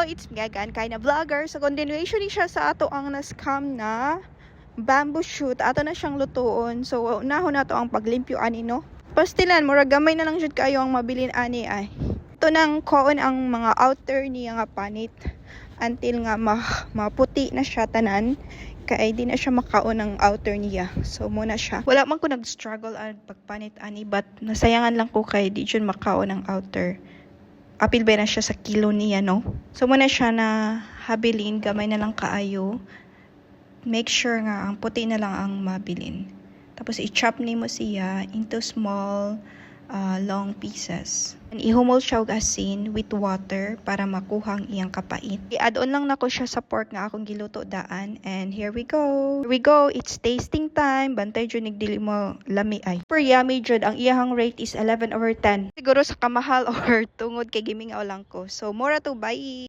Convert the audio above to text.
it's Gagan, kind of vlogger. So, continuation ni siya sa ato ang na-scam na bamboo shoot. Ato na siyang lutuon. So, unahon na to ang paglimpyo ani, no? Pastilan, murag gamay na lang jud kayo ang mabilin ani ay. Ito nang koon ang mga outer niya nga panit. Until nga maputi na siya tanan. Kaya di na siya makaon ang outer niya. So, muna siya. Wala man ko nag-struggle ang pagpanit ani. But, nasayangan lang ko kay di jud makaon ang outer. Apil ba na siya sa kilo niya, no? So, muna siya na habilin, gamay na lang kaayo. Make sure nga, ang puti na lang ang mabilin. Tapos, i-chop ni mo siya into small, long pieces. And ihumol siya og asin with water para makuha ang iyang kapait. I-add-on lang nako siya sa pork nga akong giluto daan. And here we go. Here we go. It's tasting time. Bantay jud dili mo lami ay. Super yummy jud. Ang iyang rate is 11/10. Siguro sa kamahal or tungod kay gimingaw lang ko. So, mura to. Bye!